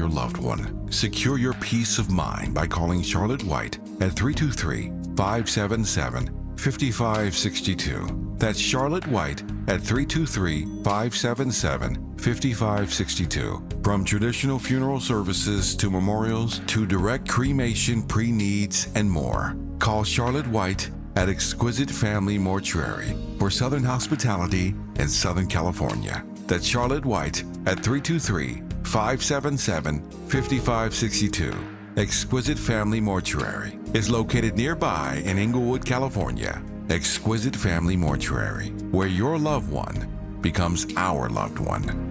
your loved one. Secure your peace of mind by calling Charlotte White at 323-577-5562. That's Charlotte White at 323-577-5562. From traditional funeral services to memorials to direct cremation, pre-needs, and more. Call Charlotte White at Exquisite Family Mortuary for Southern hospitality in Southern California. That's Charlotte White at 323-577-5562. Exquisite Family Mortuary is located nearby in Inglewood, California. Exquisite Family Mortuary, where your loved one becomes our loved one.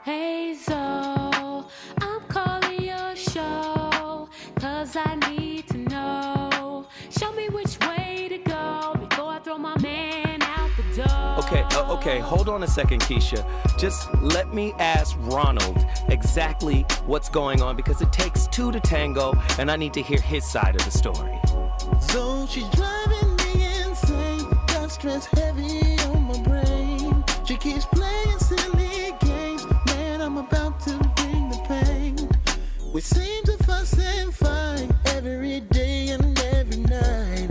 Hey, so I'm calling your show, 'cause I need to know. Show me which way to go before I throw my man out the door. Okay, hold on a second, Keisha. Just let me ask Ronald exactly what's going on, because it takes two to tango, and I need to hear his side of the story. So she's driving me insane, got stress heavy on my brain. She keeps playing silly games, man, I'm about to bring the pain. We seem to fuss and fight every day and every night.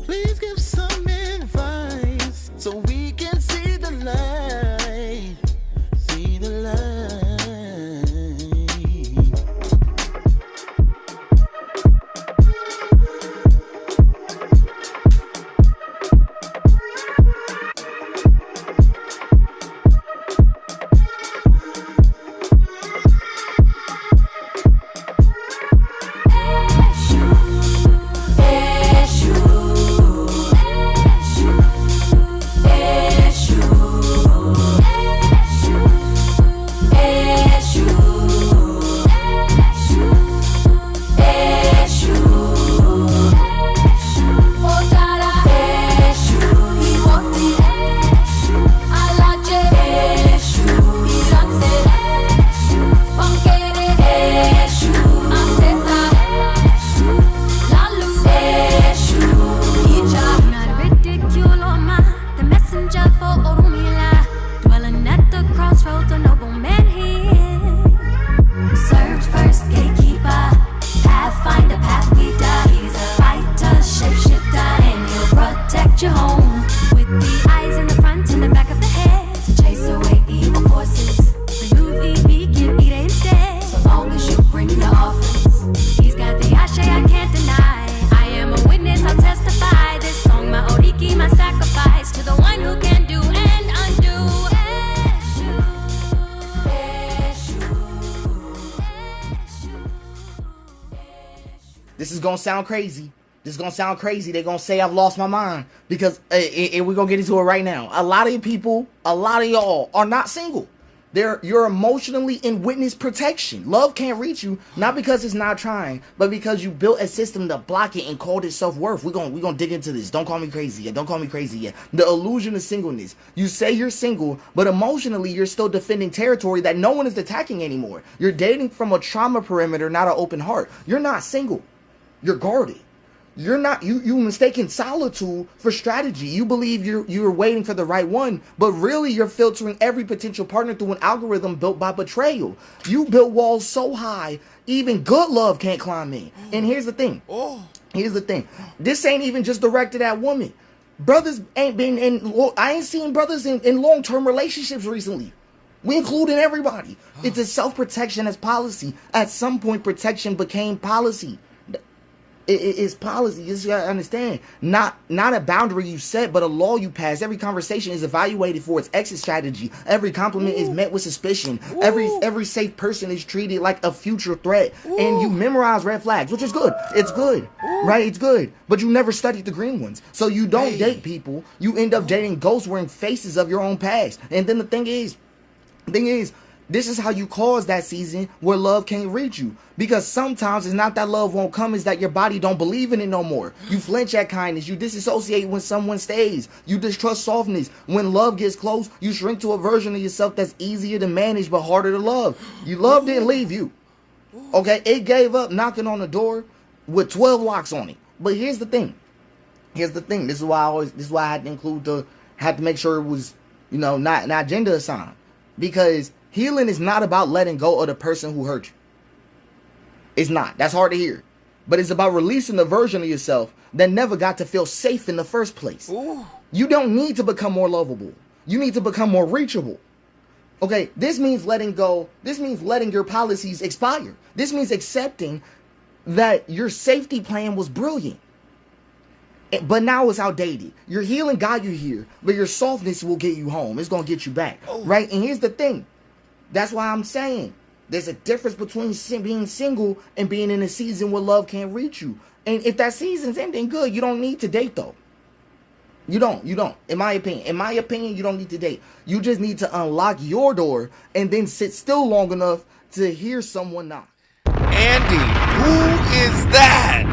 Please give some advice so we can see the light, see the light. This is gonna sound crazy. They're gonna say I've lost my mind because we're gonna get into it right now. A lot of people, a lot of y'all are not single. You're emotionally in witness protection. Love can't reach you, not because it's not trying, but because you built a system to block it and called it self-worth. We're gonna dig into this. Don't call me crazy yet. The illusion of singleness. You say you're single, but emotionally you're still defending territory that no one is attacking anymore. You're dating from a trauma perimeter, not an open heart. You're not single. You're guarded. You're not, you mistaken solitude for strategy. You believe you're waiting for the right one, but really you're filtering every potential partner through an algorithm built by betrayal. You built walls so high, even good love can't climb in. And here's the thing. This ain't even just directed at women. Brothers ain't been I ain't seen brothers in long-term relationships recently. We including everybody. It's a self-protection as policy. At some point, protection became policy. It's policy. You just gotta understand. Not a boundary you set, but a law you pass. Every conversation is evaluated for its exit strategy. Every compliment is met with suspicion. Every safe person is treated like a future threat. And you memorize red flags, which is good. It's good, right? It's good. But you never studied the green ones. So you don't date people. You end up dating ghosts wearing faces of your own past. And then the thing is, this is how you cause that season where love can't reach you. Because sometimes it's not that love won't come, it's that your body don't believe in it no more. You flinch at kindness. You disassociate when someone stays. You distrust softness. When love gets close, you shrink to a version of yourself that's easier to manage but harder to love. Your love didn't leave you. Okay? It gave up knocking on the door with 12 locks on it. But here's the thing. This is why I had to include had to make sure it was not gender assigned. Because healing is not about letting go of the person who hurt you. It's not. That's hard to hear. But it's about releasing the version of yourself that never got to feel safe in the first place. Ooh. You don't need to become more lovable. You need to become more reachable. Okay, this means letting go. This means letting your policies expire. This means accepting that your safety plan was brilliant, but now it's outdated. Your healing got you here, but your softness will get you home. It's going to get you back, right? And here's the thing. That's why I'm saying there's a difference between being single and being in a season where love can't reach you. And if that season's ending, good. You don't need to date, though. You don't. In my opinion, you don't need to date. You just need to unlock your door and then sit still long enough to hear someone knock. Andy, who is that?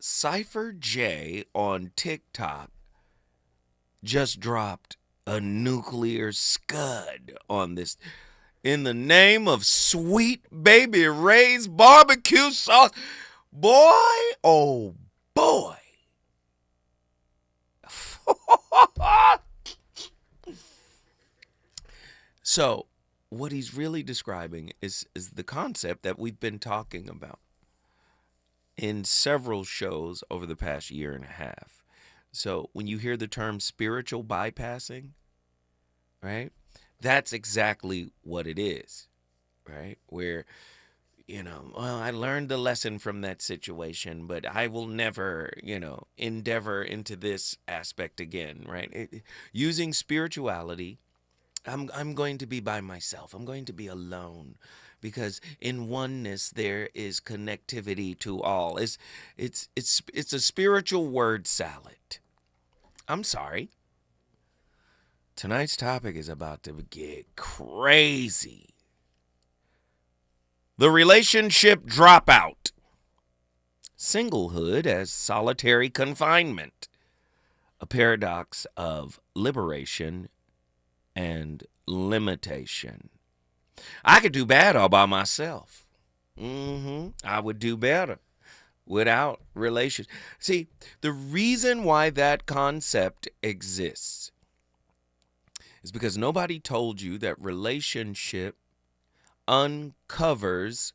Cypher J on TikTok just dropped a nuclear scud on this. In the name of Sweet Baby Ray's barbecue sauce. Boy, oh boy. So, what he's really describing is the concept that we've been talking about in several shows over the past year and a half. So, when you hear the term spiritual bypassing, right? That's exactly what it is, right? Where, well, I learned the lesson from that situation, but I will never, endeavor into this aspect again, right? Using spirituality, I'm going to be by myself. I'm going to be alone, because in oneness there is connectivity to all. It's a spiritual word salad. I'm sorry. Tonight's topic is about to get crazy. The relationship dropout. Singlehood as solitary confinement. A paradox of liberation and limitation. I could do bad all by myself. I would do better without relations. See, the reason why that concept exists is because nobody told you that relationship uncovers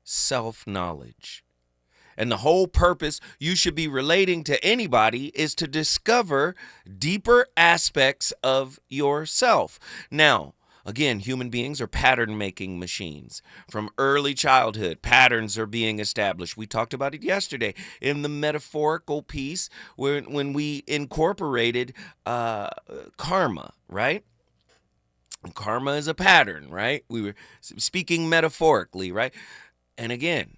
self-knowledge. And the whole purpose you should be relating to anybody is to discover deeper aspects of yourself. Now, again, human beings are pattern-making machines. From early childhood, patterns are being established. We talked about it yesterday in the metaphorical piece when we incorporated karma, right? And karma is a pattern, right? We were speaking metaphorically, right? And again,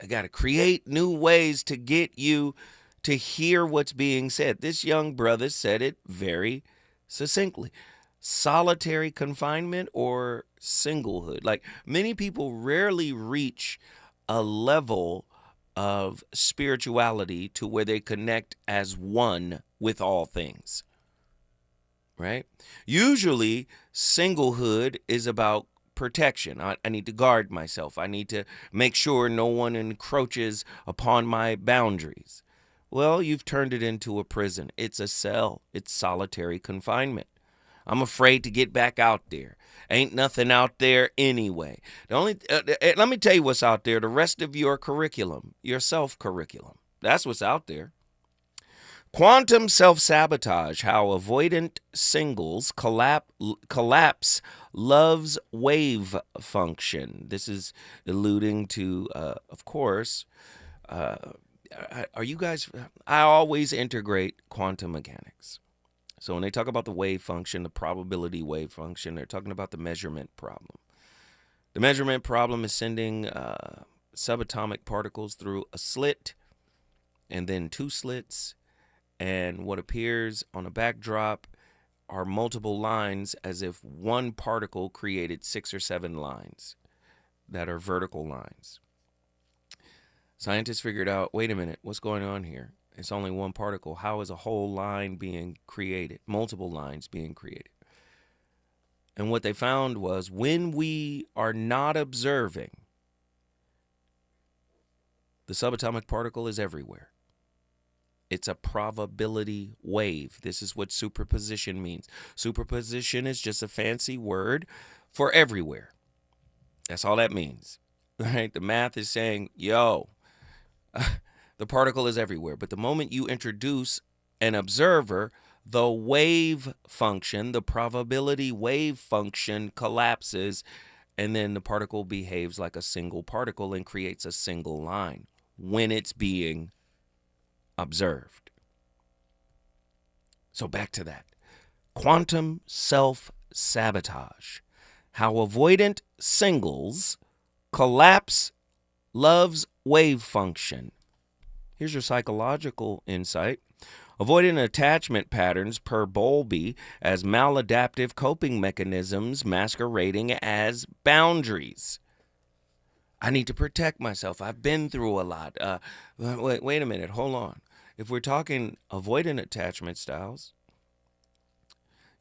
I got to create new ways to get you to hear what's being said. This young brother said it very succinctly. Solitary confinement or singlehood. Like, many people rarely reach a level of spirituality to where they connect as one with all things. Right? Usually, singlehood is about protection. I need to guard myself. I need to make sure no one encroaches upon my boundaries. Well, you've turned it into a prison. It's a cell. It's solitary confinement. I'm afraid to get back out there. Ain't nothing out there anyway. Let me tell you what's out there. The rest of your curriculum, your self-curriculum. That's what's out there. Quantum self-sabotage, how avoidant singles collapse love's wave function. This is alluding to, of course, are you guys, I always integrate quantum mechanics. So when they talk about the wave function, the probability wave function, they're talking about the measurement problem. The measurement problem is sending subatomic particles through a slit and then two slits. And what appears on a backdrop are multiple lines, as if one particle created 6 or 7 lines that are vertical lines. Scientists figured out, wait a minute, what's going on here? It's only one particle. How is a whole line being created? Multiple lines being created. And what they found was, when we are not observing, The subatomic particle is everywhere. It's a probability wave. This is what superposition means. Superposition is just a fancy word for everywhere. That's all that means, right? The math is saying, yo, the particle is everywhere. But the moment you introduce an observer, the wave function, the probability wave function collapses, and then the particle behaves like a single particle and creates a single line when it's being observed. So back to that. Quantum self-sabotage. How avoidant singles collapse love's wave function. Here's your psychological insight. Avoidant attachment patterns per Bowlby as maladaptive coping mechanisms masquerading as boundaries. I need to protect myself. I've been through a lot. Wait a minute. Hold on. If we're talking avoidant attachment styles,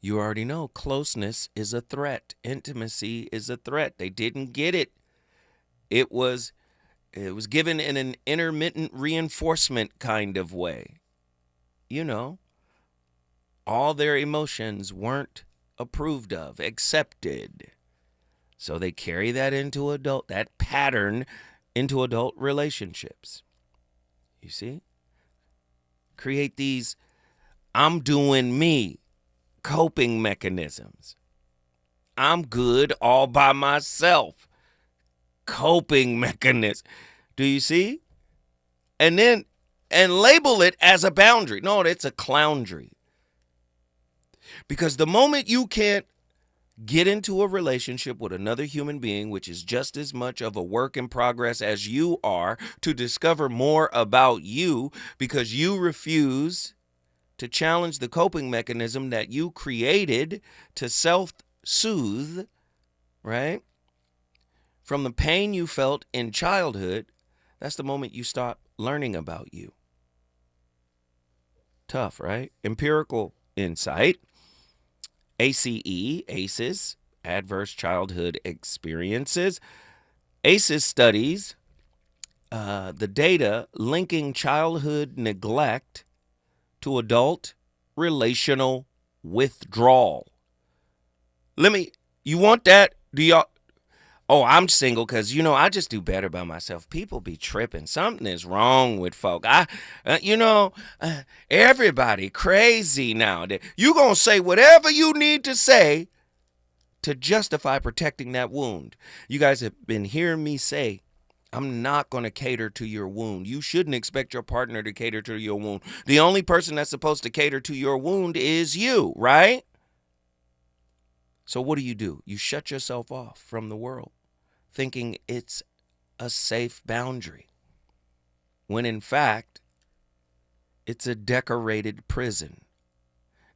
you already know closeness is a threat. Intimacy is a threat. They didn't get it. It was given in an intermittent reinforcement kind of way. You know, all their emotions weren't approved of, accepted. So they carry that into that pattern into adult relationships. You see? Create these I'm doing me coping mechanisms. I'm good all by myself. Coping mechanism. Do you see? And label it as a boundary. No, it's a cloundry. Because the moment you can't get into a relationship with another human being, which is just as much of a work in progress as you are, to discover more about you, because you refuse to challenge the coping mechanism that you created to self-soothe, right? From the pain you felt in childhood, that's the moment you stop learning about you. Tough, right? Empirical insight. ACEs, Adverse Childhood Experiences. ACEs studies the data linking childhood neglect to adult relational withdrawal. You want that? Do y'all? Oh, I'm single because, I just do better by myself. People be tripping. Something is wrong with folk. Everybody crazy now. You going to say whatever you need to say to justify protecting that wound. You guys have been hearing me say, I'm not going to cater to your wound. You shouldn't expect your partner to cater to your wound. The only person that's supposed to cater to your wound is you, right? So what do? You shut yourself off from the world, thinking it's a safe boundary, when in fact, it's a decorated prison.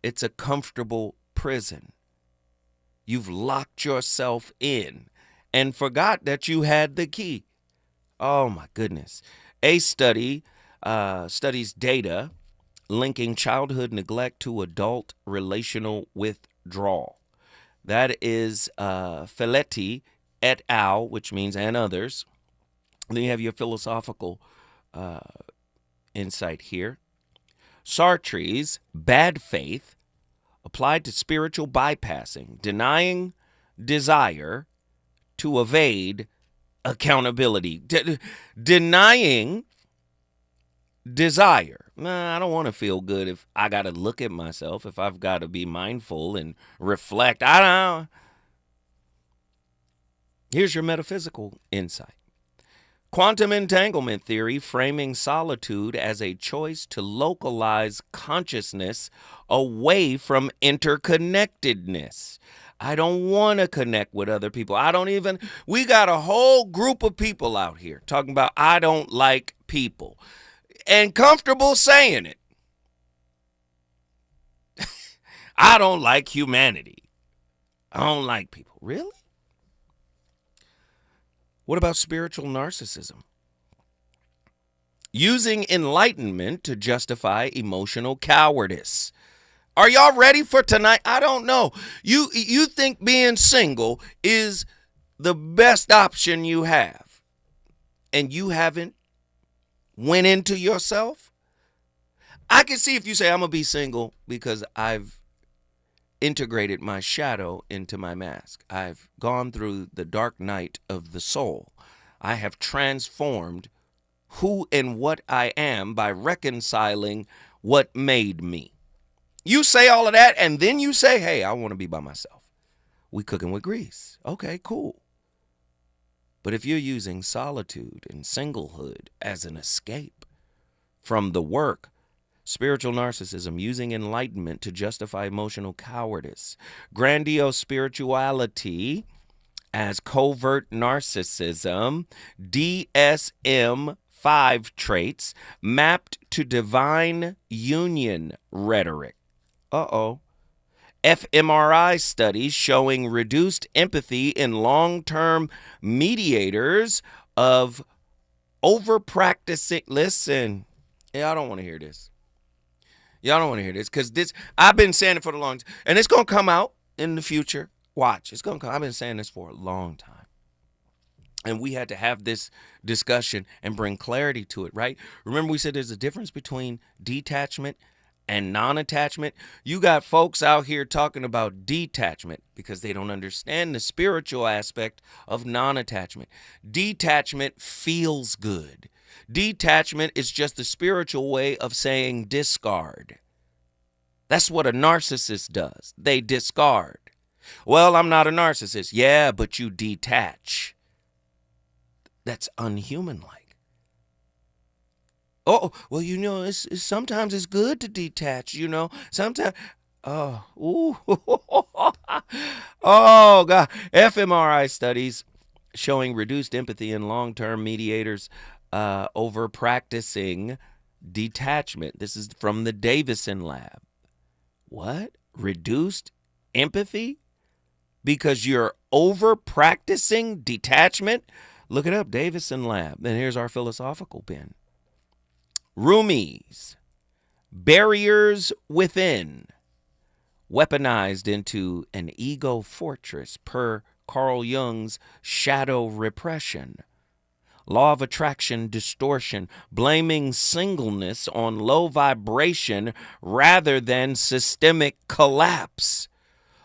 It's a comfortable prison. You've locked yourself in and forgot that you had the key. Oh my goodness. A study studies data linking childhood neglect to adult relational withdrawal. That is Feletti et al., which means and others. Then you have your philosophical insight here. Sartre's bad faith applied to spiritual bypassing, denying desire to evade accountability. Denying desire. I don't want to feel good if I got to look at myself, if I've got to be mindful and reflect. I don't know. Here's your metaphysical insight. Quantum entanglement theory framing solitude as a choice to localize consciousness away from interconnectedness. I don't want to connect with other people. We got a whole group of people out here talking about I don't like people and comfortable saying it. I don't like humanity. I don't like people. Really? What about spiritual narcissism? Using enlightenment to justify emotional cowardice. Are y'all ready for tonight? I don't know. You think being single is the best option you have, and you haven't went into yourself? I can see if you say, I'm going to be single because I've integrated my shadow into my mask. I've gone through the dark night of the soul. I have transformed who and what I am by reconciling what made me. You say all of that, and then you say, hey, I want to be by myself. We cooking with grease. Okay, cool. But if you're using solitude and singlehood as an escape from the work, spiritual narcissism, using enlightenment to justify emotional cowardice, grandiose spirituality as covert narcissism, DSM-5 traits mapped to divine union rhetoric. fMRI studies showing reduced empathy in long-term mediators of over-practicing. Listen, I don't want to hear this. Y'all don't want to hear this because I've been saying it for the long time, and it's going to come out in the future. Watch, it's going to come. I've been saying this for a long time. And we had to have this discussion and bring clarity to it, right? Remember we said there's a difference between detachment and non-attachment. You got folks out here talking about detachment because they don't understand the spiritual aspect of non-attachment. Detachment feels good. Detachment is just the spiritual way of saying discard. That's what a narcissist does. They discard. Well, I'm not a narcissist. Yeah, but you detach. That's unhuman-like. Oh, well, it's sometimes it's good to detach, Sometimes, oh, God. fMRI studies showing reduced empathy in long-term mediators over practicing detachment. This is from the Davison lab. What? Reduced empathy? Because you're over practicing detachment? Look it up, Davison lab. And here's our philosophical pin. Rumi's barriers within, weaponized into an ego fortress per Carl Jung's shadow repression. Law of attraction distortion, blaming singleness on low vibration rather than systemic collapse.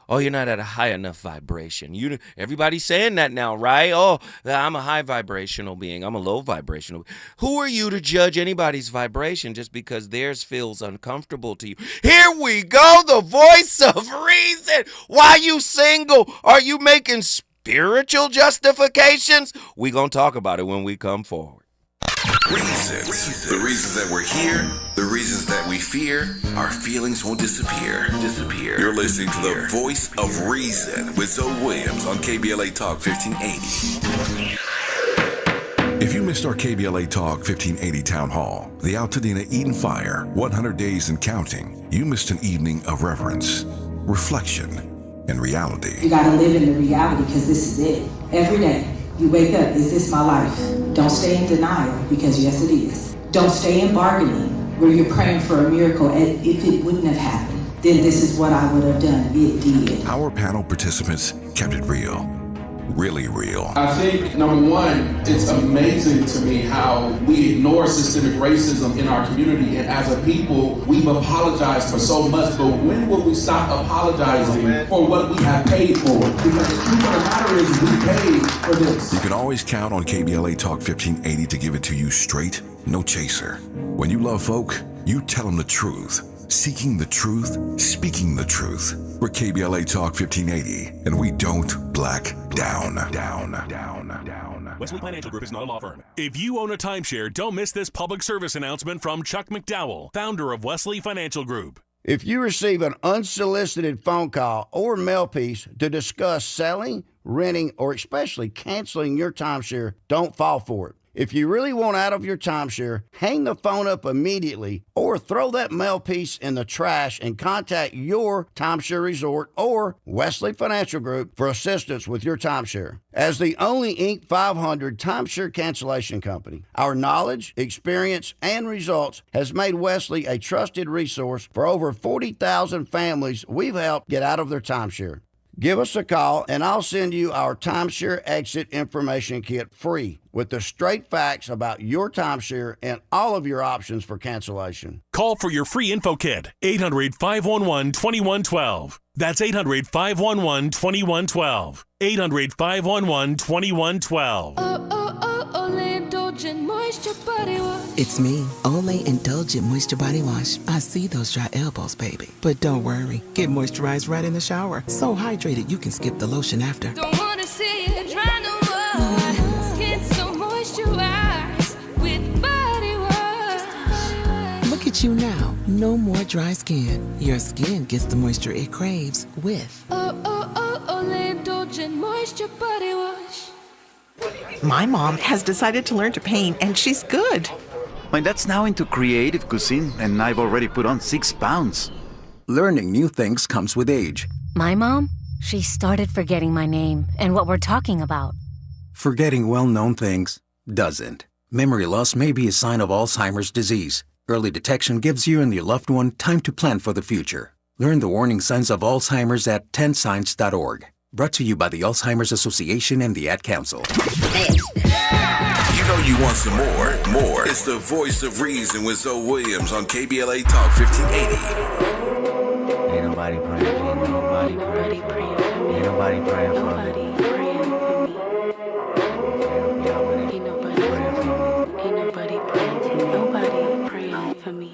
Oh, you're not at a high enough vibration. Everybody's saying that now, right? Oh, I'm a high vibrational being. I'm a low vibrational. Who are you to judge anybody's vibration just because theirs feels uncomfortable to you? Here we go, the voice of reason. Why you single? Are you making spiritual justifications? We gonna talk about it when we come forward. Reasons. The reasons that we're here, the reasons that we fear, our feelings won't disappear. You're listening to the voice of reason with Zoe Williams on KBLA Talk 1580. If you missed our KBLA Talk 1580 Town Hall, the Altadena Eden Fire, 100 Days and Counting, you missed an evening of reverence, reflection, and reality. You gotta live in the reality because this is it. Every day. You wake up, is this my life? Don't stay in denial, because yes, it is. Don't stay in bargaining, where you're praying for a miracle, and if it wouldn't have happened, then this is what I would have done. It did. Our panel participants kept it real. Really real. I think, number one, it's amazing to me how we ignore systemic racism in our community, and as a people, we've apologized for so much, but when will we stop apologizing for what we have paid for? Because the truth of the matter is, we paid for this. You can always count on KBLA Talk 1580 to give it to you straight, no chaser. When you love folk, you tell them the truth. Seeking the truth, speaking the truth. We're KBLA Talk 1580, and we don't black down. Wesley Financial Group is not a law firm. If you own a timeshare, don't miss this public service announcement from Chuck McDowell, founder of Wesley Financial Group. If you receive an unsolicited phone call or mail piece to discuss selling, renting, or especially canceling your timeshare, don't fall for it. If you really want out of your timeshare, hang the phone up immediately or throw that mail piece in the trash and contact your timeshare resort or Wesley Financial Group for assistance with your timeshare. As the only Inc. 500 timeshare cancellation company, our knowledge, experience, and results has made Wesley a trusted resource for over 40,000 families we've helped get out of their timeshare. Give us a call, and I'll send you our timeshare exit information kit free with the straight facts about your timeshare and all of your options for cancellation. Call for your free info kit. 800-511-2112. That's 800-511-2112. 800-511-2112. Olay Indulgent Moisture Body Wash. It's me, Olay Indulgent Moisture Body Wash. I see those dry elbows, baby. But don't worry, get moisturized right in the shower. So hydrated you can skip the lotion after. Don't wanna see you dry no more. Skin so moisturized with body wash. Look at you now, no more dry skin. Your skin gets the moisture it craves with Olay Indulgent Moisture Body Wash. My mom has decided to learn to paint, and she's good. My dad's now into creative cuisine, and I've already put on 6 pounds. Learning new things comes with age. My mom, she started forgetting my name and what we're talking about. Forgetting well-known things doesn't. Memory loss may be a sign of Alzheimer's disease. Early detection gives you and your loved one time to plan for the future. Learn the warning signs of Alzheimer's at 10signs.org. Brought to you by the Alzheimer's Association and the Ad Council. You know you want some more. More. It's the voice of reason with Zoe Williams on KBLA Talk 1580. Ain't nobody praying for me. Nobody praying for me. Ain't nobody praying for me. Ain't nobody praying for me. Ain't nobody praying for me. Nobody praying for me.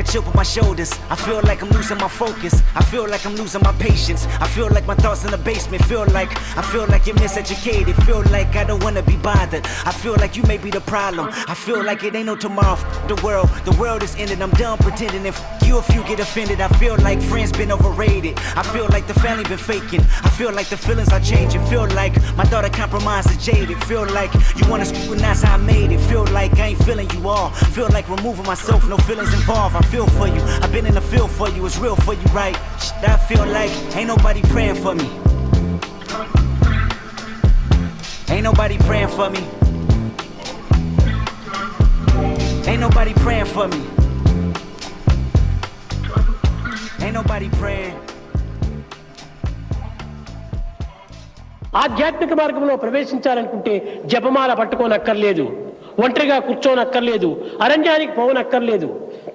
Chip on my shoulders. I feel like I'm losing my focus. I feel like I'm losing my patience. I feel like my thoughts in the basement. I feel like you're miseducated. Feel like I don't wanna be bothered. I feel like you may be the problem. I feel like it ain't no tomorrow. The world is ended. I'm done pretending. If you get offended. I feel like friends been overrated. I feel like the family been faking. I feel like the feelings are changing. Feel like my daughter compromised and jaded. Feel like you wanna scrutinize how I made it. Feel like I ain't feeling you all. Feel like removing myself. No feelings involved. I feel for you. I've been in the field for you. It's real for you, right? I feel like ain't nobody praying for me. Ain't nobody praying for me. Ain't nobody praying for me. Ain't nobody praying. ఆధ్యాత్మిక మార్గంలో ప్రవేశించాలనుకుంటే జపమాల పట్టుకోనక్కర్లేదు, ఒంటరిగా కూర్చోనక్కర్లేదు, అరణ్యానికి పోవనక్కర్లేదు.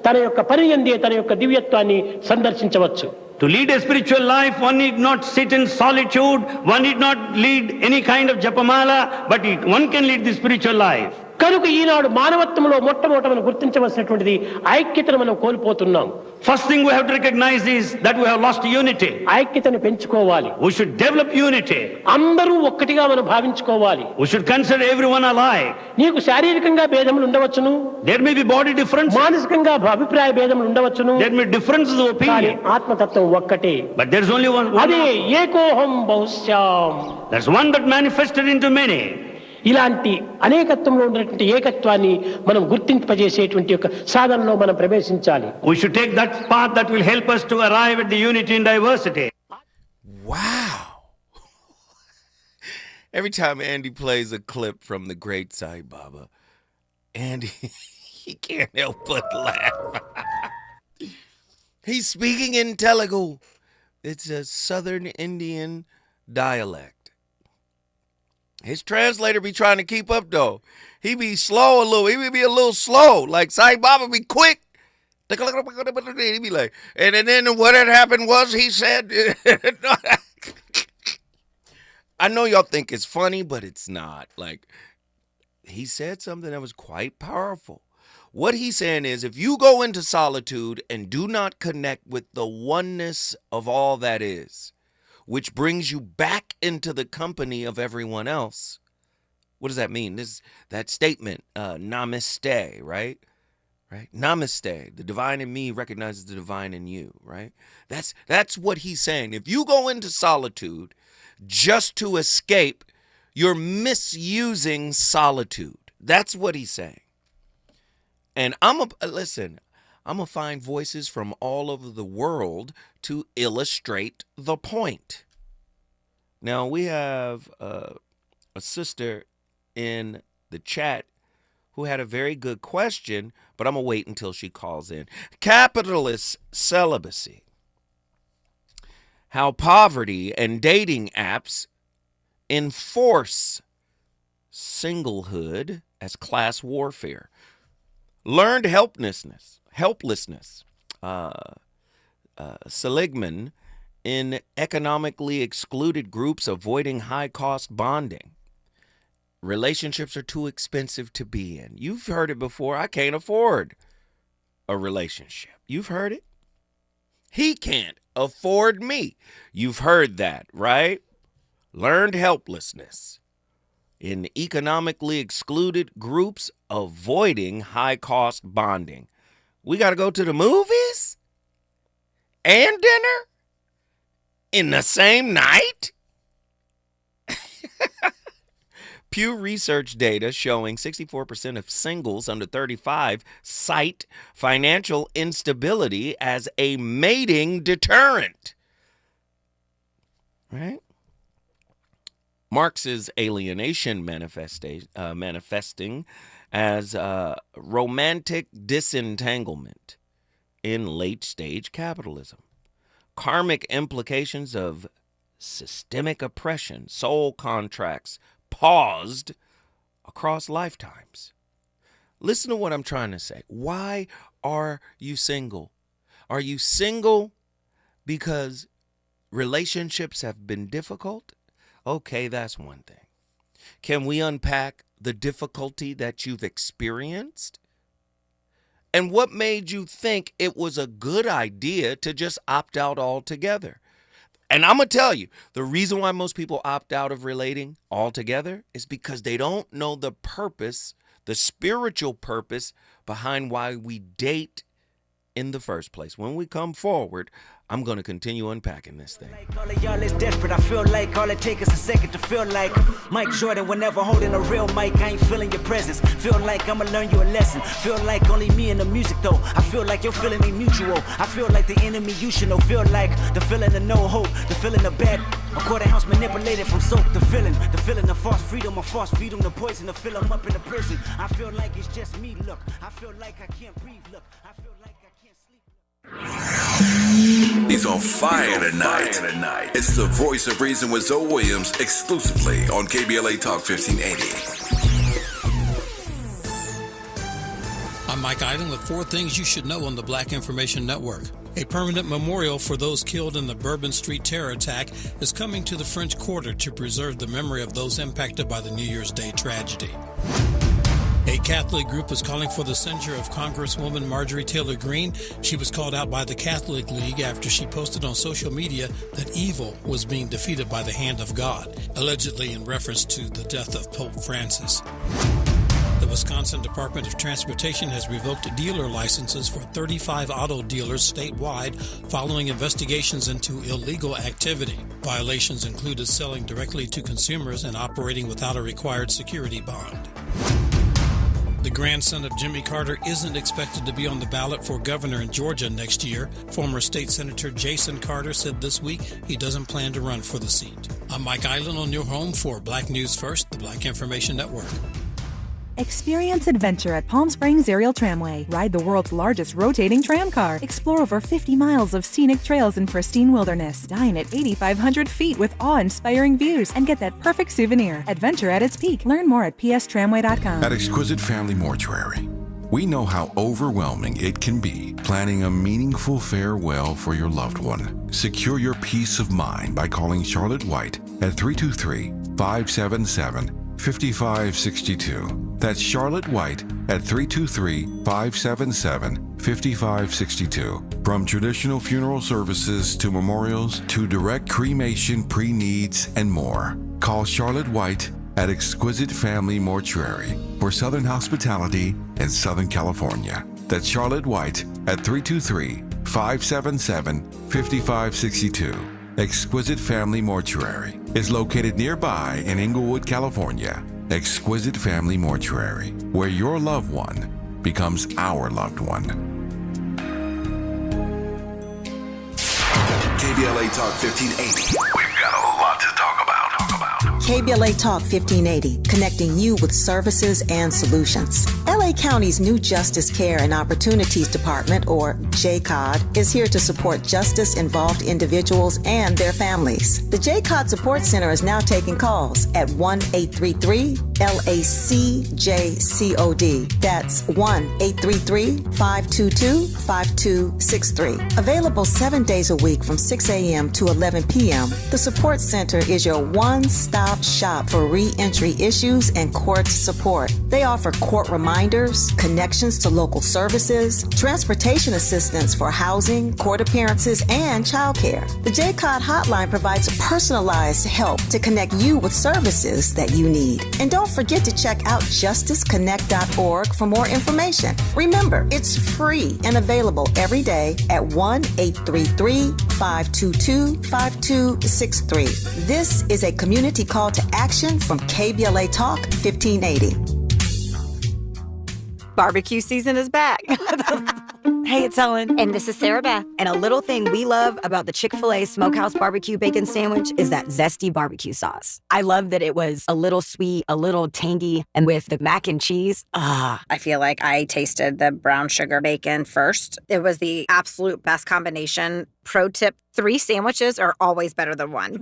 తన యొక్క పని యందే తన యొక్క దివ్యత్వాన్ని సందర్శించవచ్చు. To lead a spiritual life, one need not sit in solitude, one need not lead any kind of japamala, but one can lead the spiritual life. కనుక ఈనాడు మానవత్వంలో మొట్టమొదట మనం గుర్తించవలసినటువంటిది ఐక్యతను మనం కోల్పోతున్నాం. First thing we have to recognize is that we have lost unity. ఐక్యతను పెంచుకోవాలి. We should develop unity. అందరూ ఒక్కటిగా మనం భావించుకోవాలి. We should consider everyone alike. నీకు శారీరకంగా భేదములు ఉండవచ్చును. There may be body difference. మానసికంగా అభిప్రాయ భేదములు ఉండవచ్చును. There may be differences of opinion. ఆత్మతత్వం ఒక్కటే. But there is only one. అదే ఏకోహం బహుశ్యాం. That's one that manifested into many. ఇలాంటి అనేకత్వంలో ఉన్నటువంటి ఏకత్వాన్ని మనం గుర్తింపజేసేటువంటి ఒక సాధనలో మనం ప్రవేశించాలి. We should take that path that will help us to arrive at the unity in diversity. Wow. Every time Andy plays a clip from the great Sai Baba, Andy, he can't help but laugh. He's speaking in Telugu. It's a southern Indian dialect. His translator be trying to keep up, though. He be slow a little. He be a little slow. Like, Sai Baba be quick. He be like, and then what had happened was he said, I know y'all think it's funny, but it's not. Like, he said something that was quite powerful. What he's saying is, if you go into solitude and do not connect with the oneness of all that is, which brings you back into the company of everyone else. What does that mean? That statement, namaste, right? right? Namaste. The divine in me recognizes the divine in you, right? That's what he's saying. If you go into solitude just to escape, you're misusing solitude. That's what he's saying. And I'm gonna find voices from all over the world to illustrate the point. Now, we have a sister in the chat who had a very good question, but I'm going to wait until she calls in. Capitalist celibacy. How poverty and dating apps enforce singlehood as class warfare. Learned helplessness. Seligman in economically excluded groups avoiding high-cost bonding. Relationships are too expensive to be in. You've heard it before. I can't afford a relationship. You've heard it. He can't afford me. You've heard that, right? Learned helplessness. In economically excluded groups avoiding high-cost bonding. We got to go to the movies and dinner in the same night? Pew Research data showing 64% of singles under 35 cite financial instability as a mating deterrent. Right? Marx's alienation manifesting as romantic disentanglement in late-stage capitalism. Karmic implications of systemic oppression, soul contracts, paused across lifetimes. Listen to what I'm trying to say. Why are you single? Are you single because relationships have been difficult? Okay, that's one thing. Can we unpack the difficulty that you've experienced? And what made you think it was a good idea to just opt out altogether? And I'm going to tell you, the reason why most people opt out of relating altogether is because they don't know the purpose, the spiritual purpose behind why we date in the first place. When we come forward, I'm going to continue unpacking this thing. All of y'all is desperate. I feel like all it takes is a second to feel like Mike Jordan whenever holding a real mic. I ain't feeling your presence. Feel like I'ma learn you a lesson. Feel like only me and the music though. I feel like your feeling ain't mutual. I feel like the enemy you should know. Feel like the feeling of no hope, the feeling of bad. A quarter ounce manipulated from soap. The feeling of false freedom, of false freedom, the poison to fill 'em up in the prison. I feel like it's just me. Look, I feel like I can't breathe. Look, I feel like I can't sleep. He's on fire tonight. It's the voice of reason with Zoe Williams exclusively on KBLA Talk 1580. I'm Mike Island with 4 things you should know on the Black Information Network. A permanent memorial for those killed in the Bourbon Street terror attack is coming to the French Quarter to preserve the memory of those impacted by the New Year's Day tragedy. A Catholic group is calling for the censure of Congresswoman Marjorie Taylor Greene. She was called out by the Catholic League after she posted on social media that evil was being defeated by the hand of God, allegedly in reference to the death of Pope Francis. The Wisconsin Department of Transportation has revoked dealer licenses for 35 auto dealers statewide following investigations into illegal activity. Violations included selling directly to consumers and operating without a required security bond. The grandson of Jimmy Carter isn't expected to be on the ballot for governor in Georgia next year. Former State Senator Jason Carter said this week he doesn't plan to run for the seat. I'm Mike Island on your home for Black News First, the Black Information Network. Experience adventure at Palm Springs Aerial Tramway. Ride the world's largest rotating tram car. Explore over 50 miles of scenic trails in pristine wilderness. Dine at 8,500 feet with awe-inspiring views and get that perfect souvenir. Adventure at its peak. Learn more at pstramway.com. At Exquisite Family Mortuary, we know how overwhelming it can be planning a meaningful farewell for your loved one. Secure your peace of mind by calling Charlotte White at 323-577-5562. That's Charlotte White at 323-577-5562. From traditional funeral services to memorials to direct cremation, pre-needs, and more. Call Charlotte White at Exquisite Family Mortuary for Southern hospitality in Southern California. That's Charlotte White at 323-577-5562. Exquisite Family Mortuary is located nearby in Inglewood, California. Exquisite Family Mortuary, where your loved one becomes our loved one. KBLA Talk 1580. We've got a lot to talk about. KBLA Talk 1580, connecting you with services and solutions. LA County's new Justice Care and Opportunities Department, or JCOD, is here to support justice-involved individuals and their families. The JCOD Support Center is now taking calls at 1-833-LACJCOD. That's 1-833-522-5263. Available 7 days a week from 6 a.m. to 11 p.m., the Support Center is your one-stop shop for re-entry issues and court support. They offer court reminders, connections to local services, transportation assistance for housing, court appearances, and childcare. The JCOD hotline provides personalized help to connect you with services that you need. And don't forget to check out justiceconnect.org for more information. Remember, it's free and available every day at 1-833-522-5263. This is a community call to action from KBLA Talk 1580. Barbecue season is back. Hey, it's Ellen. And this is Sarah Beth. And a little thing we love about the Chick-fil-A Smokehouse Barbecue Bacon Sandwich is that zesty barbecue sauce. I love that it was a little sweet, a little tangy, and with the mac and cheese. I feel like I tasted the brown sugar bacon first. It was the absolute best combination. Pro tip, 3 sandwiches are always better than 1.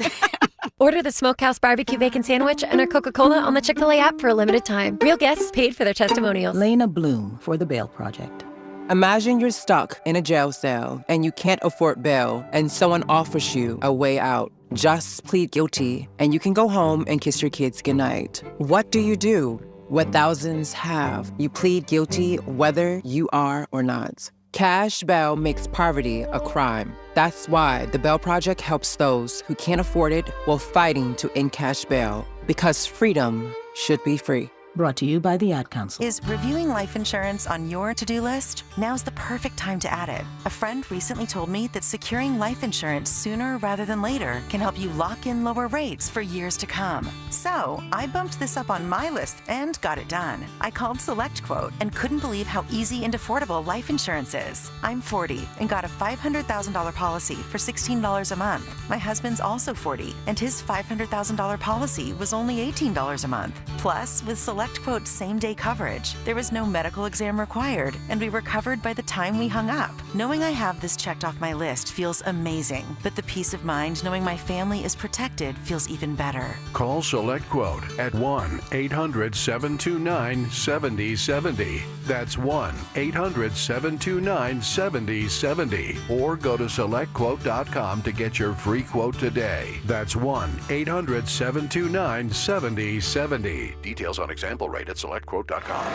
Order the Smokehouse Barbecue Bacon Sandwich and our Coca-Cola on the Chick-fil-A app for a limited time. Real guests paid for their testimonials. Lena Bloom for the Bail Project. Imagine you're stuck in a jail cell and you can't afford bail and someone offers you a way out. Just plead guilty and you can go home and kiss your kids goodnight. What do you do? What thousands have. You plead guilty whether you are or not. Cash bail makes poverty a crime. That's why the Bail Project helps those who can't afford it while fighting to end cash bail. Because freedom should be free. Brought to you by the Ad Council. Is reviewing life insurance on your to-do list? Now's the perfect time to add it. A friend recently told me that securing life insurance sooner rather than later can help you lock in lower rates for years to come. So I bumped this up on my list and got it done. I called SelectQuote and couldn't believe how easy and affordable life insurance is. I'm 40 and got a $500,000 policy for $16 a month. My husband's also 40 and his $500,000 policy was only $18 a month. Plus, with SelectQuote's same-day coverage, there was no medical exam required, and we were covered by the time we hung up. Knowing I have this checked off my list feels amazing, but the peace of mind knowing my family is protected feels even better. Call SelectQuote at 1-800-729-7070. That's 1-800-729-7070. Or go to SelectQuote.com to get your free quote today. That's 1-800-729-7070. Details on example rate at SelectQuote.com.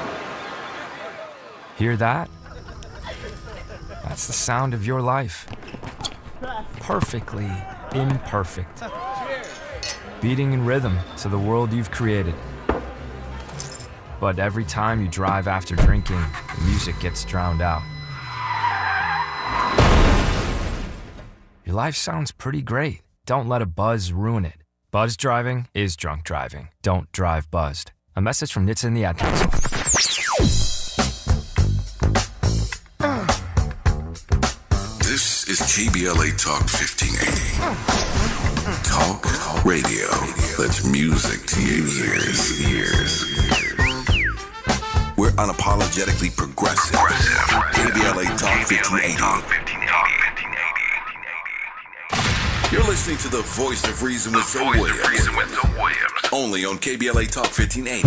Hear that? That's the sound of your life. Perfectly imperfect. Beating in rhythm to the world you've created. But every time you drive after drinking, the music gets drowned out. Your life sounds pretty great. Don't let a buzz ruin it. Buzz driving is drunk driving. Don't drive buzzed. A message from NHTSA and the Ad Council. This is KBLA Talk 1580. Talk radio. That's music to your ears. We're unapologetically progressive. KBLA Talk 1580. You're listening to the voice of reason with Zoe Williams. Only on KBLA Talk 1580.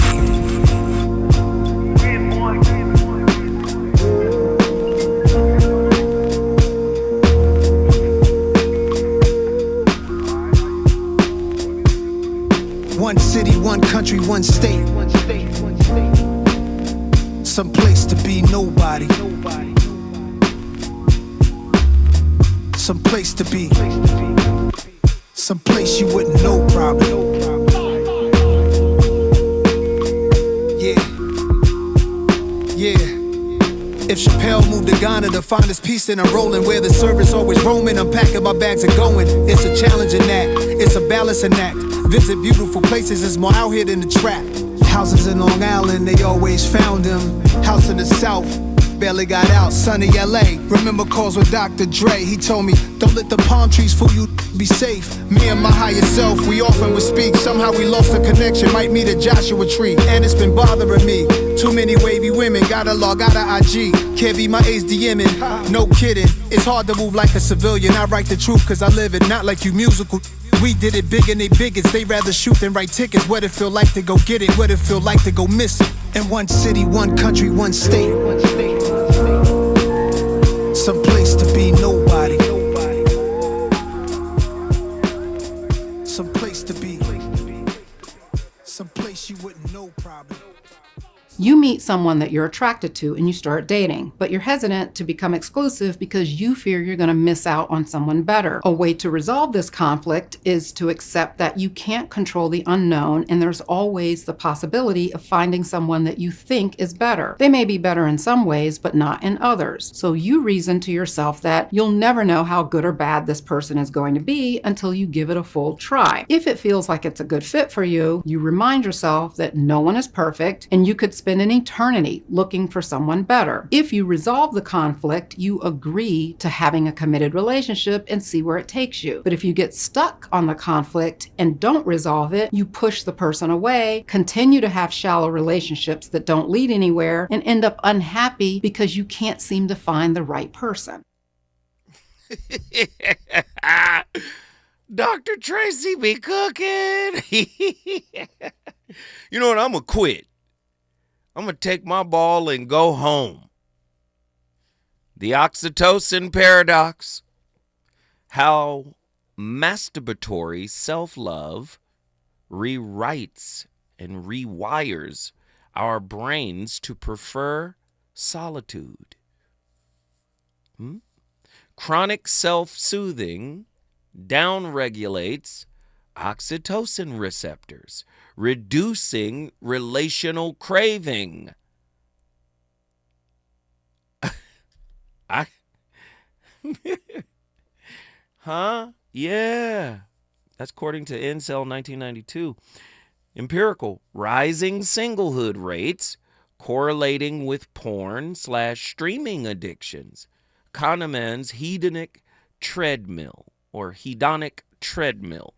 One city, one country, one state. Some place to be nobody. Some place to be. Some place you wouldn't know probably. Yeah. If Chappelle moved to Ghana to find his peace and I'm rolling where the service always roaming. I'm packing my bags and going. It's a challenging act, it's a balancing act. Visit beautiful places, it's more out here than the trap. Houses in Long Island, they always found him. House in the South, barely got out. Sunny LA, remember calls with Dr. Dre. He told me, don't let the palm trees fool you, be safe. Me and my higher self, we often would speak. Somehow we lost the connection, might meet a Joshua tree. And it's been bothering me. Too many wavy women, gotta log out of IG. Can't be my age DMing, no kidding. It's hard to move like a civilian. I write the truth cause I live it, not like you musical. We did it big and they bigots. They rather shoot than write tickets. What it feel like to go get it, what it feel like to go miss it. In one city, one country, one state. Some place to be nobody. Some place to be. Some place you wouldn't know probably. You meet someone that you're attracted to and you start dating, but you're hesitant to become exclusive because you fear you're going to miss out on someone better. A way to resolve this conflict is to accept that you can't control the unknown and there's always the possibility of finding someone that you think is better. They may be better in some ways, but not in others. So you reason to yourself that you'll never know how good or bad this person is going to be until you give it a full try. If it feels like it's a good fit for you, you remind yourself that no one is perfect and you could spend an eternity looking for someone better. If you resolve the conflict, you agree to having a committed relationship and see where it takes you. But if you get stuck on the conflict and don't resolve it, you push the person away, continue to have shallow relationships that don't lead anywhere, and end up unhappy because you can't seem to find the right person. Dr. Tracy be cooking. You know what? I'm going to quit. I'm going to take my ball and go home. The oxytocin paradox. How masturbatory self-love rewrites and rewires our brains to prefer solitude. Chronic self-soothing downregulates oxytocin receptors, reducing relational craving. Yeah. That's according to Incel 1992. Empirical. Rising singlehood rates correlating with porn/streaming addictions. Kahneman's hedonic treadmill.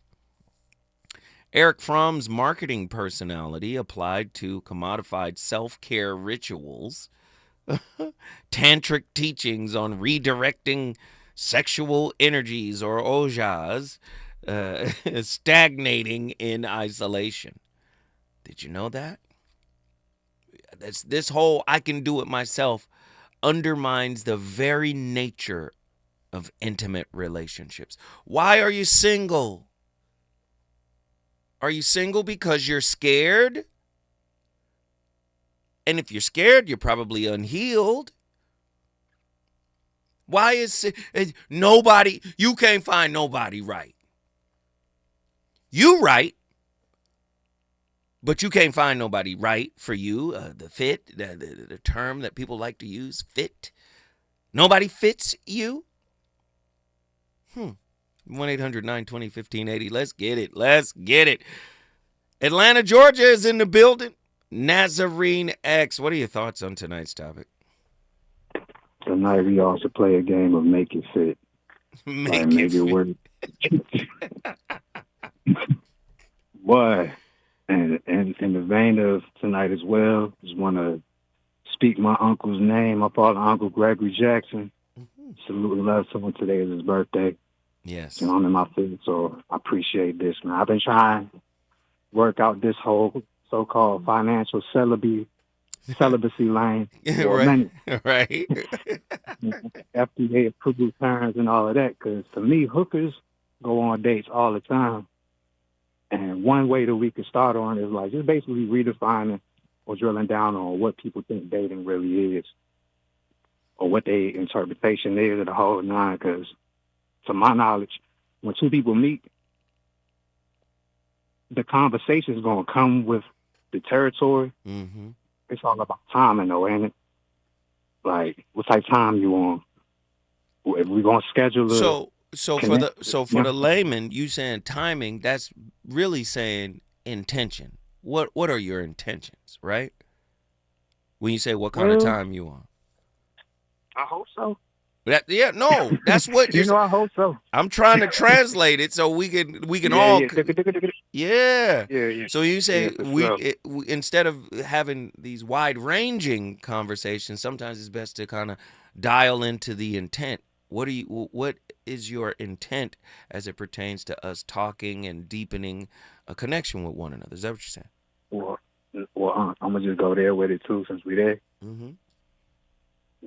Eric Fromm's marketing personality applied to commodified self-care rituals, tantric teachings on redirecting sexual energies or ojas, stagnating in isolation. Did you know that? This whole I can do it myself undermines the very nature of intimate relationships. Why are you single? Are you single because you're scared? And if you're scared, you're probably unhealed. Why is nobody, you can't find nobody right. You right, but you can't find nobody right for you. The fit, the term that people like to use, fit. Nobody fits you. 1-800-920-1580. Let's get it. Let's get it. Atlanta, Georgia is in the building. Nazarene X. What are your thoughts on tonight's topic? Tonight we also play a game of make it fit. Make it work. Boy, and in the vein of tonight as well, just want to speak my uncle's name. My father, Uncle Gregory Jackson. Salute and love to him. Today is his birthday. Yes. And I'm in my field, so I appreciate this, man. I've been trying to work out this whole so-called financial celibacy lane for a minute. Right. FDA approved terms and all of that, because to me, hookers go on dates all the time. And one way that we could start on is like just basically redefining or drilling down on what people think dating really is, or what their interpretation is of the whole nine. Because to my knowledge, when two people meet, the conversation is going to come with the territory. Mm-hmm. It's all about timing, though, ain't it? like what type of time you on? If we gonna schedule for the layman, you saying timing, that's really saying intention. What are your intentions, right? When you say what kind of time you on? I hope so. That's what you know. I hope so. I'm trying to translate it so we can all. Yeah. So you say instead of having these wide-ranging conversations, sometimes it's best to kind of dial into the intent. What is your intent as it pertains to us talking and deepening a connection with one another? Is that what you're saying? Well, I'm gonna just go there with it too, since we there. Mm-hmm.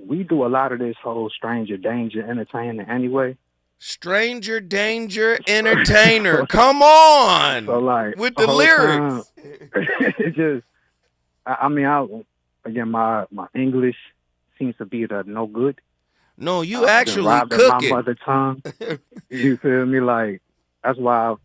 We do a lot of this whole stranger danger entertainment anyway. Stranger danger entertainer. Come on. So like with the lyrics. It just, again, my English seems to be the no good. No, you actually cooking. My mother tongue. You feel me? Like, that's why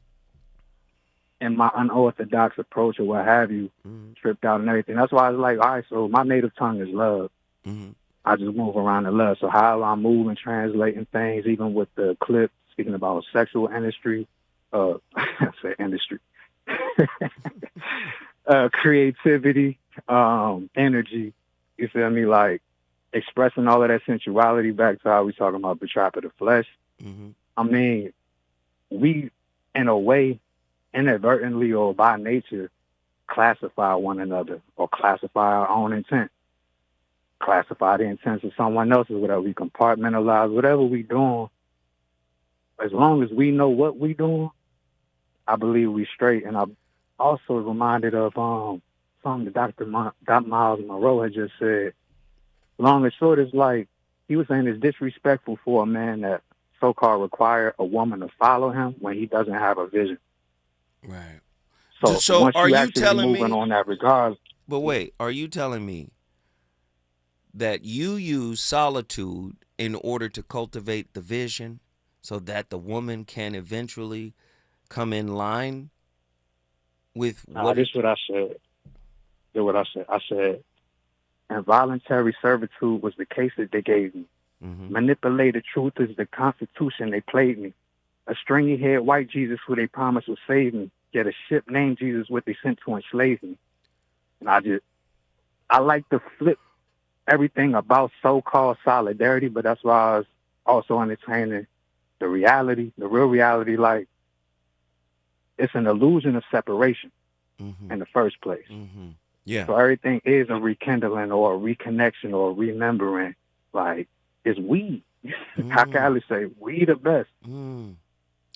in my unorthodox approach or what have you, tripped out and everything. That's why I was like, all right, so my native tongue is love. Mm-hmm. I just move around in love. So how I'm moving, translating things, even with the clip, speaking about sexual industry, I say industry, creativity, energy, you feel me? Like, expressing all of that sensuality back to how we talking about the trap of the flesh. Mm-hmm. I mean, we, in a way, inadvertently or by nature, classify one another or classify our own intent. Classify the intents of someone else's, whatever we compartmentalize, whatever we doing. As long as we know what we doing, I believe we straight. And I'm also reminded of something that Dr. Miles Monroe had just said. Long and short is like, he was saying it's disrespectful for a man that so-called require a woman to follow him when he doesn't have a vision. Right. So once are you actually telling moving me on that regard? But wait, are you telling me that you use solitude in order to cultivate the vision so that the woman can eventually come in line with what? This is what I said. I said, involuntary servitude was the case that they gave me. Mm-hmm. Manipulated truth is the constitution they played me. A stringy-haired white Jesus who they promised would save me. Yet a ship named Jesus what they sent to enslave me. And I like to flip everything about so-called solidarity, but that's why I was also entertaining the reality, the real reality, like it's an illusion of separation in the first place. Mm-hmm. Yeah. So everything is a rekindling or a reconnection or a remembering. Like, it's we. How can I say we the best?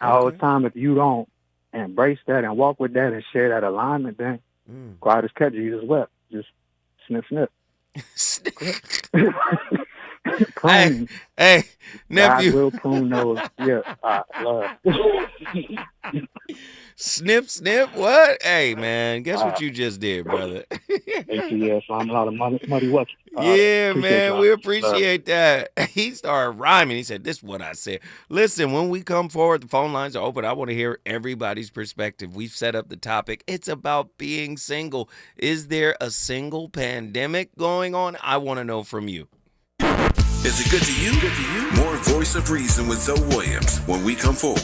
All the time, if you don't embrace that and walk with that and share that alignment, then God is catching you as well. Just snip, snip. Hey, nephew. God will prune those. Yeah, love. Snip, snip, what? Hey, man, guess what you just did, brother? ATS, I'm a lot of muddy watch. Yeah, man, we appreciate that. He started rhyming. He said, this is what I said. Listen, when we come forward, the phone lines are open. I want to hear everybody's perspective. We've set up the topic. It's about being single. Is there a single pandemic going on? I want to know from you. Is it good to you? More Voice of Reason with Zoe Williams when we come forward.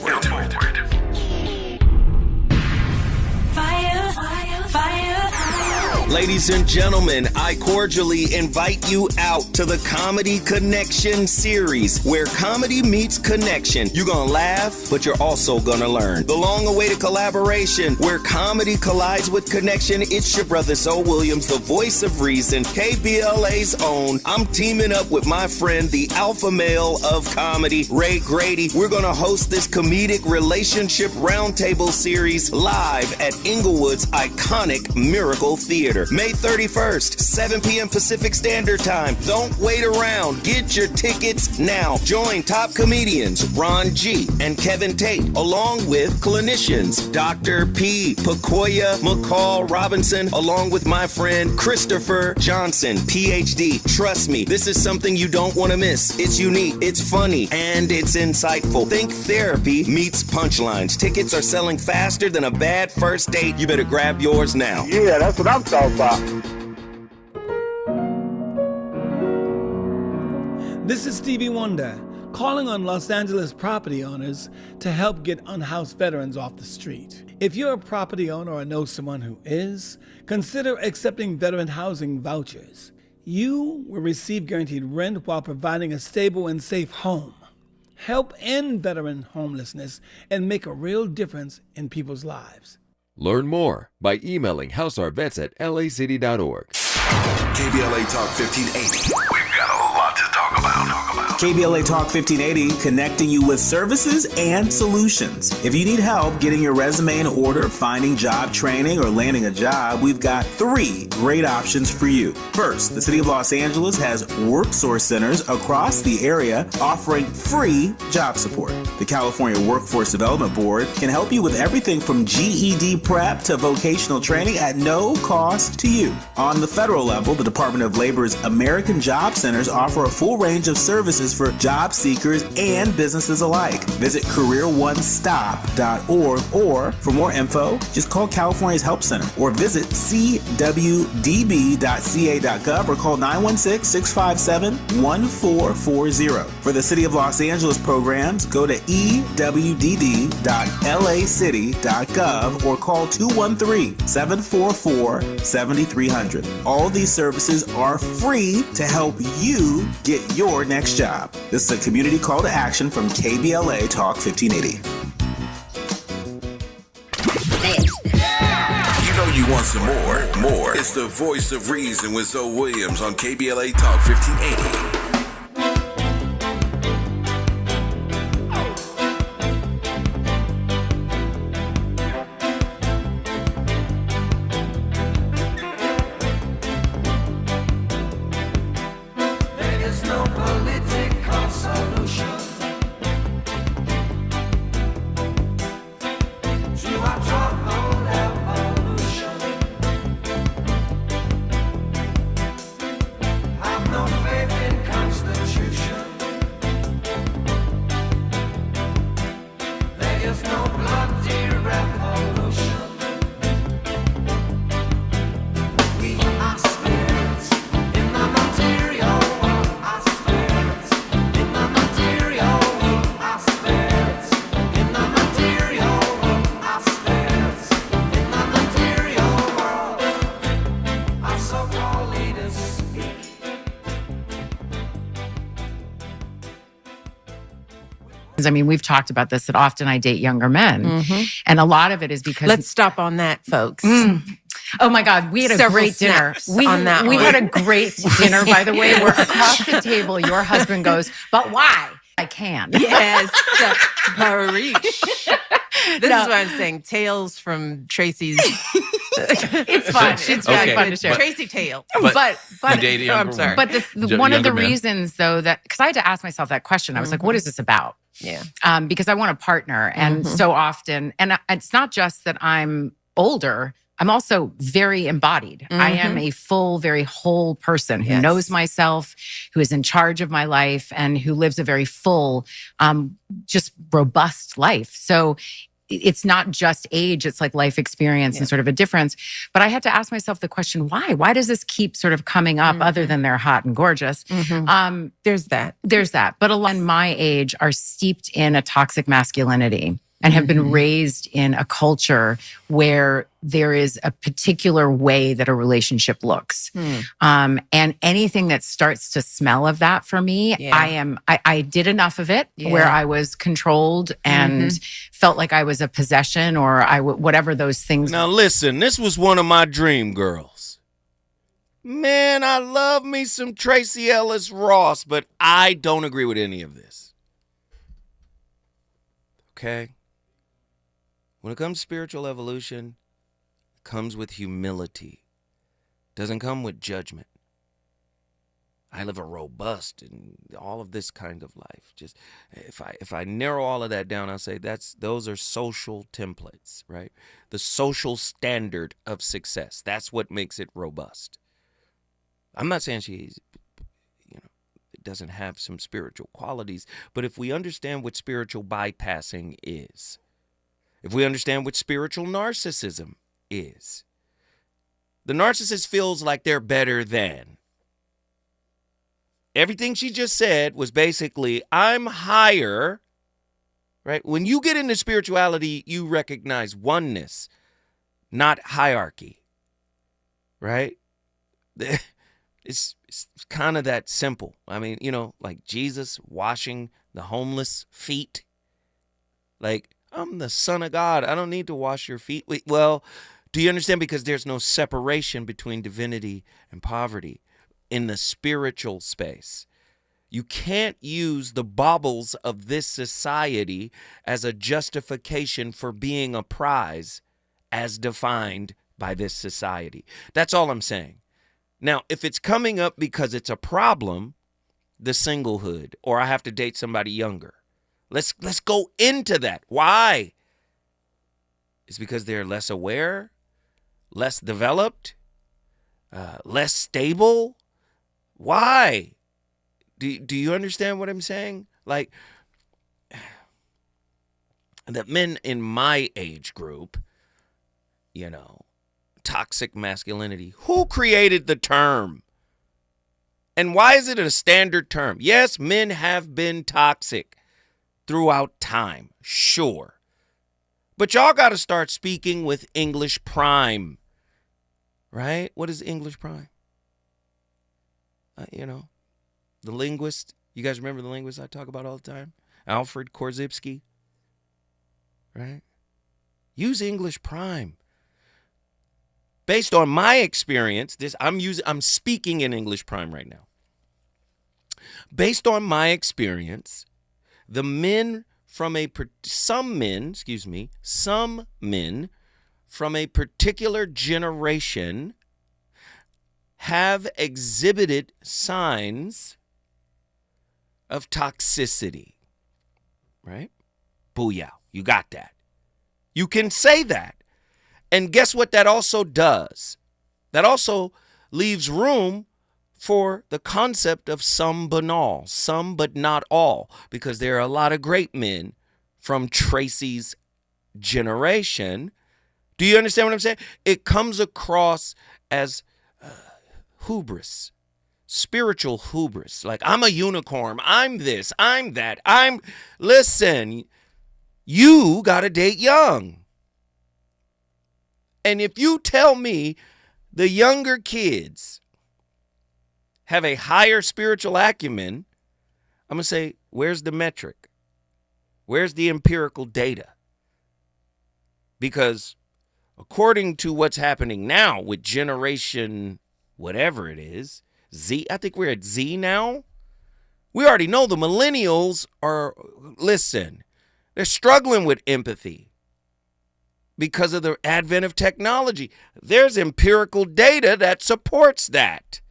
Ladies and gentlemen, I cordially invite you out to the Comedy Connection series, where comedy meets connection. You're gonna laugh, but you're also gonna learn. The long-awaited collaboration, where comedy collides with connection. It's your brother, Zoe Williams, the voice of reason, KBLA's own. I'm teaming up with my friend, the alpha male of comedy, Ray Grady. We're gonna host this comedic relationship roundtable series live at Inglewood's iconic Miracle Theater. May 31st, 7 p.m. Pacific Standard Time. Don't wait around. Get your tickets now. Join top comedians Ron G. and Kevin Tate, along with clinicians Dr. P. Pacoya McCall Robinson, along with my friend Christopher Johnson, PhD. Trust me, this is something you don't want to miss. It's unique, it's funny, and it's insightful. Think therapy meets punchlines. Tickets are selling faster than a bad first date. You better grab yours now. Yeah, that's what I'm talking about. This is Stevie Wonder, calling on Los Angeles property owners to help get unhoused veterans off the street. If you're a property owner or know someone who is, consider accepting veteran housing vouchers. You will receive guaranteed rent while providing a stable and safe home. Help end veteran homelessness and make a real difference in people's lives. Learn more by emailing houseourvets@lacity.org. KBLA Talk 1580. We've got a lot to talk about. KBLA Talk 1580, connecting you with services and solutions. If you need help getting your resume in order, finding job training, or landing a job, we've got 3 great options for you. First, the City of Los Angeles has WorkSource centers across the area offering free job support. The California Workforce Development Board can help you with everything from GED prep to vocational training at no cost to you. On the federal level, the Department of Labor's American Job Centers offer a full range of services for job seekers and businesses alike. Visit careeronestop.org, or for more info, just call California's Help Center or visit cwdb.ca.gov or call 916-657-1440. For the City of Los Angeles programs, go to ewdd.lacity.gov or call 213-744-7300. All these services are free to help you get your next job. This is a community call to action from KBLA Talk 1580. You know you want some more. It's the voice of reason with Zoe Williams on KBLA Talk 1580. I mean, we've talked about this, that often I date younger men. And a lot of it is because... Let's stop on that, folks. Oh my God, we had a great dinner. We had a great dinner, by the way, where across the table, your husband goes, but why? I can. Yes. Harish. This is what I'm saying. Tales from Tracy's... It's fun. It's really fun to share. Tracy Tales. But I'm sorry. But one of the reasons, though, that... Because I had to ask myself that question. I was like, what is this about? Yeah. Because I want a partner. And so often... And it's not just that I'm older. I'm also very embodied. I am a full, very whole person who knows myself, who is in charge of my life, and who lives a very full, just robust life. So it's not just age, it's like life experience and sort of a difference. But I had to ask myself the question, why? Why does this keep sort of coming up other than they're hot and gorgeous? There's that. But a lot in my age are steeped in a toxic masculinity and have been raised in a culture where there is a particular way that a relationship looks. And anything that starts to smell of that for me, I did enough of it where I was controlled and felt like I was a possession or whatever those things. Now listen, this was one of my dream girls. Man, I love me some Tracy Ellis Ross, but I don't agree with any of this. Okay? When it comes to spiritual evolution, it comes with humility. It doesn't come with judgment. I live a robust and all of this kind of life. Just if I narrow all of that down, I'll say those are social templates, right? The social standard of success. That's what makes it robust. I'm not saying it doesn't have some spiritual qualities, but if we understand what spiritual bypassing is, if we understand what spiritual narcissism is, the narcissist feels like they're better than. Everything she just said was basically, I'm higher, right? When you get into spirituality, you recognize oneness, not hierarchy, right? It's kind of that simple. I mean, like Jesus washing the homeless feet. Like, I'm the Son of God. I don't need to wash your feet. Well, do you understand? Because there's no separation between divinity and poverty in the spiritual space. You can't use the baubles of this society as a justification for being a prize as defined by this society. That's all I'm saying. Now, if it's coming up because it's a problem, the singlehood, or I have to date somebody younger, let's go into that. Why? It's because they're less aware, less developed, less stable. Why? Do you understand what I'm saying? Like, that men in my age group, toxic masculinity, who created the term? And why is it a standard term? Yes, men have been toxic throughout time, sure. But y'all got to start speaking with English prime, right? What is English prime? The linguist. You guys remember the linguist I talk about all the time? Alfred Korzybski, right? Use English prime. Based on my experience, I'm speaking in English prime right now. Based on my experience, some men from a particular generation have exhibited signs of toxicity, right? Booyah, you got that. You can say that. And guess what that also does? That also leaves room for the concept of some banal, some but not all, because there are a lot of great men from Tracy's generation. Do you understand what I'm saying? It comes across as hubris, spiritual hubris. Like, I'm a unicorn. I'm this. I'm that. Listen, you got to date young. And if you tell me the younger kids have a higher spiritual acumen, I'm going to say, where's the metric? Where's the empirical data? Because according to what's happening now with generation, whatever it is, Z, I think we're at Z now. We already know the millennials they're struggling with empathy because of the advent of technology. There's empirical data that supports that.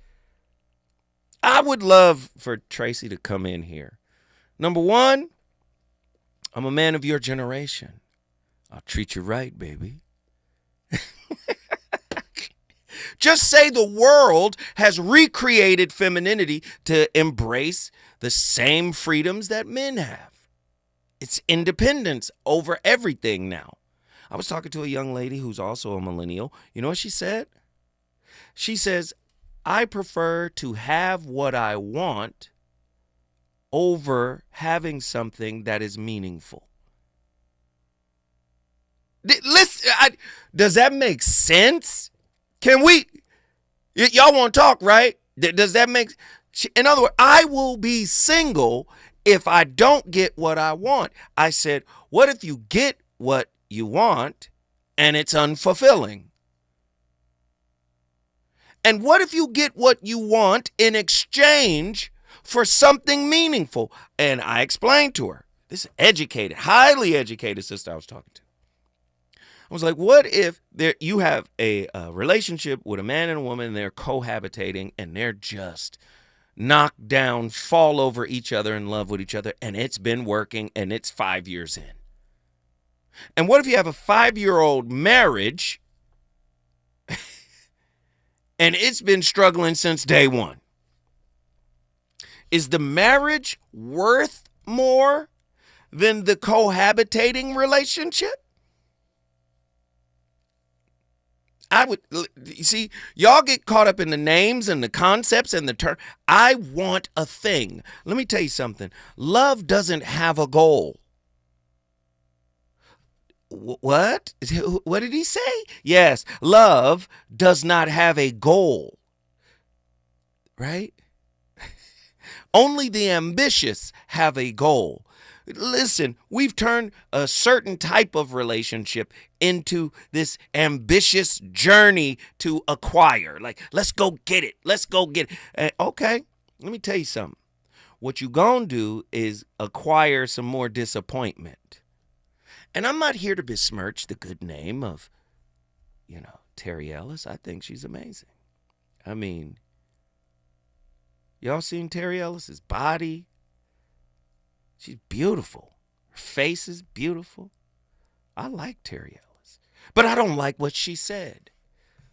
I would love for Tracy to come in here. Number one, I'm a man of your generation. I'll treat you right, baby. Just say the world has recreated femininity to embrace the same freedoms that men have. It's independence over everything now. I was talking to a young lady who's also a millennial. You know what she said? She says, I prefer to have what I want over having something that is meaningful. Listen, does that make sense? Can we? Y'all want to talk, right? Does that make? In other words, I will be single if I don't get what I want. I said, what if you get what you want and it's unfulfilling? And what if you get what you want in exchange for something meaningful? And I explained to her, this educated, highly educated sister I was talking to. I was like, what if you have a relationship with a man and a woman and they're cohabitating and they're just knocked down, fall over each other, in love with each other, and it's been working and it's 5 years in? And what if you have a 5-year-old marriage and it's been struggling since day one? Is the marriage worth more than the cohabitating relationship? You see, y'all get caught up in the names and the concepts and the term. I want a thing. Let me tell you something. Love doesn't have a goal. What? What did he say? Yes, love does not have a goal. Right? Only the ambitious have a goal. Listen, we've turned a certain type of relationship into this ambitious journey to acquire. Like, let's go get it. Let's go get it. Okay, let me tell you something. What you gonna do is acquire some more disappointment. And I'm not here to besmirch the good name of, Terry Ellis. I think she's amazing. I mean, y'all seen Terry Ellis's body? She's beautiful. Her face is beautiful. I like Terry Ellis. But I don't like what she said.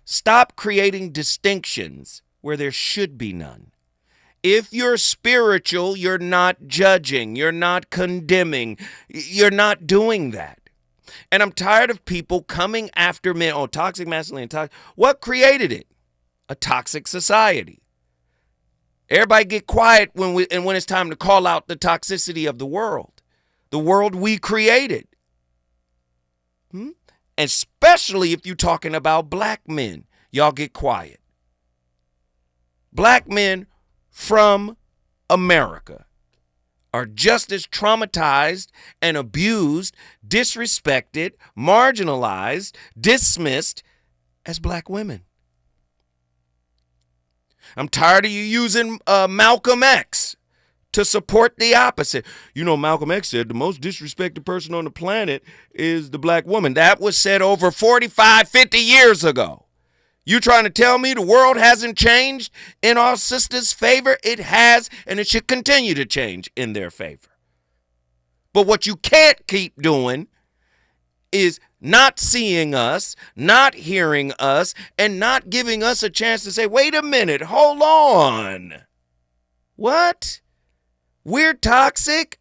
Stop creating distinctions where there should be none. If you're spiritual, you're not judging. You're not condemning. You're not doing that. And I'm tired of people coming after men. Oh, toxic masculinity. What created it? A toxic society. Everybody get quiet when it's time to call out the toxicity of the world we created. Especially if you're talking about black men. Y'all get quiet. Black men from America are just as traumatized and abused, disrespected, marginalized, dismissed as black women. I'm tired of you using Malcolm X to support the opposite. Malcolm X said the most disrespected person on the planet is the black woman. That was said over 45, 50 years ago. You trying to tell me the world hasn't changed in our sisters' favor? It has, and it should continue to change in their favor. But what you can't keep doing is not seeing us, not hearing us, and not giving us a chance to say, wait a minute, hold on. What? We're toxic?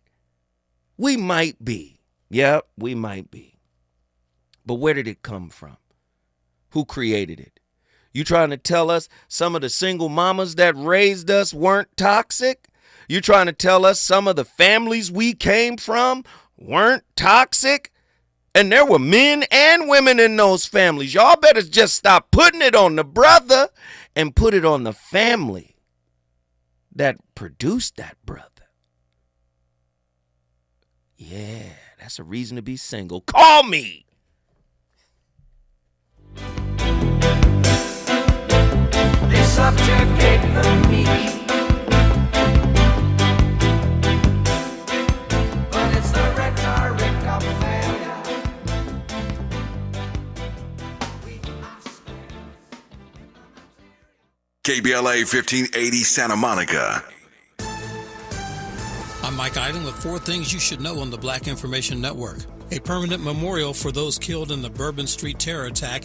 We might be. Yep, we might be. But where did it come from? Who created it? You trying to tell us some of the single mamas that raised us weren't toxic? You trying to tell us some of the families we came from weren't toxic? And there were men and women in those families. Y'all better just stop putting it on the brother and put it on the family that produced that brother. Yeah, that's a reason to be single. Call me. They subjugate the meek, but it's the rhetoric of failure. KBLA 1580 Santa Monica. I'm Mike Iden with 4 things you should know on the Black Information Network. A permanent memorial for those killed in the Bourbon Street terror attack